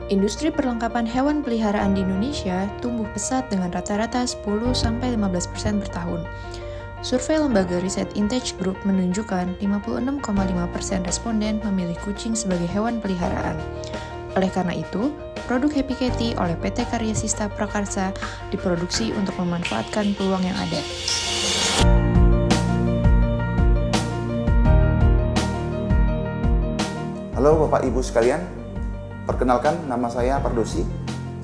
Industri perlengkapan hewan peliharaan di Indonesia tumbuh pesat dengan rata-rata 10-15% per tahun. Survei lembaga riset Intage Group menunjukkan 56,5% responden memilih kucing sebagai hewan peliharaan. Oleh karena itu, produk Happy Kitty oleh PT Karya Sista Prakarsa diproduksi untuk memanfaatkan peluang yang ada. Halo Bapak Ibu sekalian, perkenalkan nama saya Pardosi.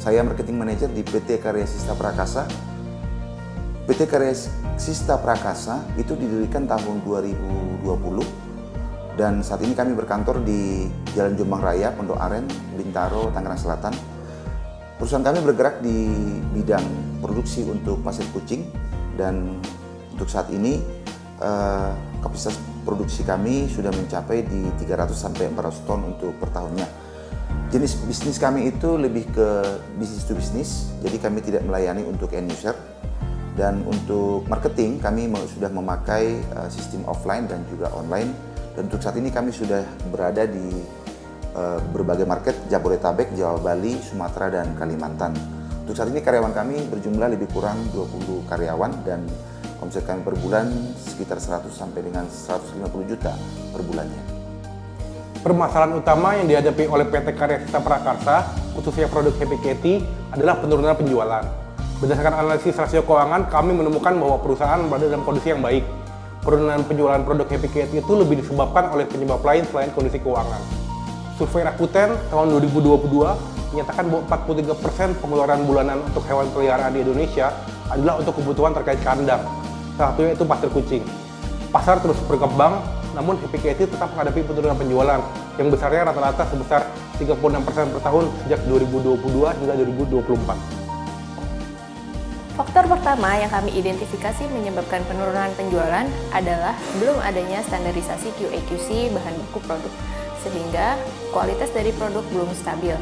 Saya Marketing Manager di PT Karya Sista Prakarsa. PT Karya Sista Prakarsa itu didirikan tahun 2020 dan saat ini kami berkantor di Jalan Jombang Raya, Pondok Aren, Bintaro, Tangerang Selatan. Perusahaan kami bergerak di bidang produksi untuk pasir kucing dan untuk saat ini kapasitas produksi kami sudah mencapai di 300-400 ton untuk per tahunnya. Jenis bisnis kami itu lebih ke business to business, jadi kami tidak melayani untuk end user. Dan untuk marketing kami sudah memakai sistem offline dan juga online. Dan untuk saat ini kami sudah berada di berbagai market Jabodetabek, Jawa, Bali, Sumatera, dan Kalimantan. Untuk saat ini karyawan kami berjumlah lebih kurang 20 karyawan dan omset kami per bulan sekitar 100 sampai dengan 150 juta per bulannya. Permasalahan utama yang dihadapi oleh PT Karya Sista Prakarsa, khususnya produk Happy Kitty, adalah penurunan penjualan. Berdasarkan analisis rasio keuangan, kami menemukan bahwa perusahaan berada dalam kondisi yang baik. Penurunan penjualan produk Happy Kitty itu lebih disebabkan oleh penyebab lain selain kondisi keuangan. Survei Rakuten tahun 2022 menyatakan bahwa 43% pengeluaran bulanan untuk hewan peliharaan di Indonesia adalah untuk kebutuhan terkait kandang. Salah satunya itu pasir kucing. Pasar terus berkembang, namun Happy Kitty tetap menghadapi penurunan penjualan yang besarnya rata-rata sebesar 36% per tahun sejak 2022 hingga 2024. Faktor pertama yang kami identifikasi menyebabkan penurunan penjualan adalah belum adanya standarisasi QA/QC bahan baku produk, sehingga kualitas dari produk belum stabil.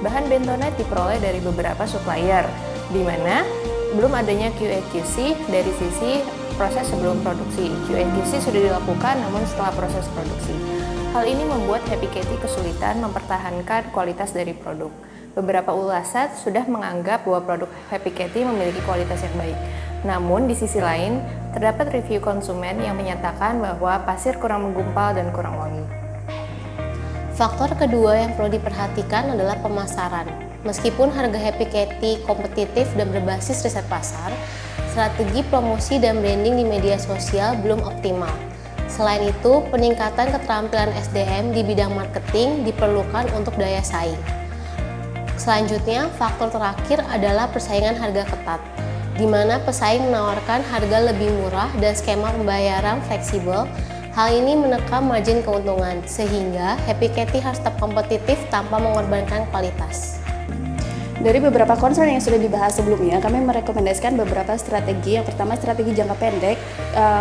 Bahan bentonite diperoleh dari beberapa supplier, di mana belum adanya QA/QC dari sisi proses sebelum produksi. QA/QC sudah dilakukan namun setelah proses produksi. Hal ini membuat Happy Kitty kesulitan mempertahankan kualitas dari produk. Beberapa ulasan sudah menganggap bahwa produk Happy Kitty memiliki kualitas yang baik. Namun di sisi lain, terdapat review konsumen yang menyatakan bahwa pasir kurang menggumpal dan kurang wangi. Faktor kedua yang perlu diperhatikan adalah pemasaran. Meskipun harga Happy Kitty kompetitif dan berbasis riset pasar, strategi promosi dan branding di media sosial belum optimal. Selain itu, peningkatan keterampilan SDM di bidang marketing diperlukan untuk daya saing. Selanjutnya, faktor terakhir adalah persaingan harga ketat, di mana pesaing menawarkan harga lebih murah dan skema pembayaran fleksibel. Hal ini menekan margin keuntungan, sehingga Happy Kitty harus tetap kompetitif tanpa mengorbankan kualitas. Dari beberapa concern yang sudah dibahas sebelumnya, kami merekomendasikan beberapa strategi. Yang pertama, strategi jangka pendek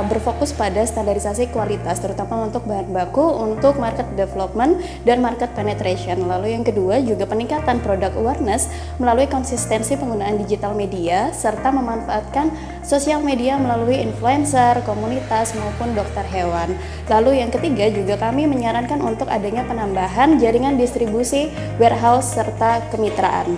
berfokus pada standarisasi kualitas, terutama untuk bahan baku, untuk market development dan market penetration. Lalu yang kedua juga peningkatan product awareness melalui konsistensi penggunaan digital media, serta memanfaatkan sosial media melalui influencer, komunitas, maupun dokter hewan. Lalu yang ketiga juga kami menyarankan untuk adanya penambahan jaringan distribusi, warehouse, serta kemitraan.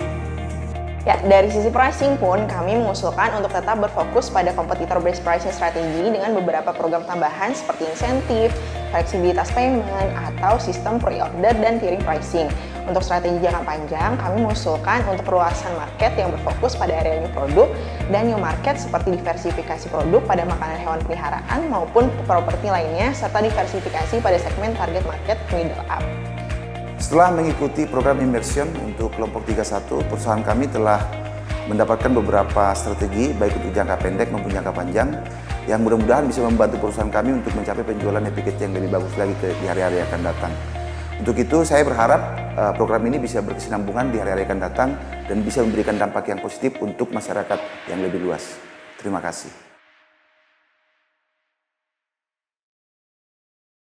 Ya, dari sisi pricing pun kami mengusulkan untuk tetap berfokus pada competitor based pricing strategi dengan beberapa program tambahan seperti insentif, fleksibilitas payment, atau sistem pre-order dan tiering pricing. Untuk strategi jangka panjang, kami mengusulkan untuk perluasan market yang berfokus pada area new produk dan new market seperti diversifikasi produk pada makanan hewan peliharaan maupun properti lainnya, serta diversifikasi pada segmen target market middle up. Setelah mengikuti program immersion untuk kelompok 31, perusahaan kami telah mendapatkan beberapa strategi baik untuk jangka pendek maupun jangka panjang yang mudah-mudahan bisa membantu perusahaan kami untuk mencapai penjualan Happy Kitty yang lebih bagus lagi di hari-hari yang akan datang. Untuk itu saya berharap program ini bisa berkesinambungan di hari-hari yang akan datang dan bisa memberikan dampak yang positif untuk masyarakat yang lebih luas. Terima kasih.